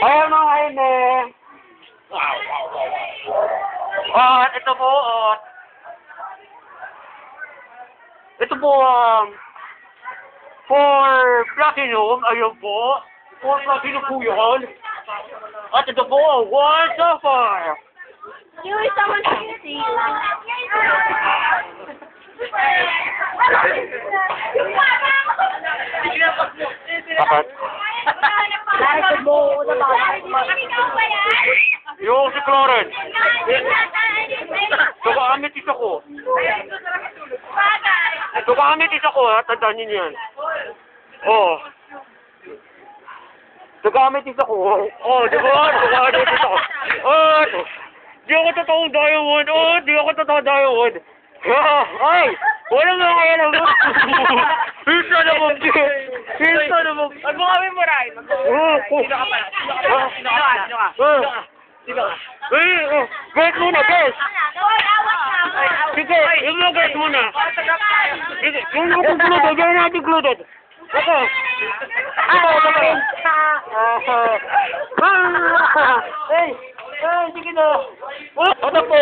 Ayan mga ine. At ito po, ito po, for platinum, ayun po. For platinum po yun. At ito po, one so far. You wish someone to see you. Bakit? Larikod mo na ba? Yung si Clarence. Tuka-amitis ako. Tuka-amitis ako, ha? Tandaan niyo yan. Oo. Tuka-amitis ako. Oo, di ba? Tuka-amitis ako. Di ako totoong diamond. Di ako totoong diamond. Ay! Walang mga kaya naman. Pisa naman. Pisa naman. Mag-mukawin mo, Ryan. Sino ka pala? Sino ka? Guys muna, guys. Sige, yung mga guys muna. Sige, yung mga concluded, yung natin concluded. Ako. Sige na. Ano po?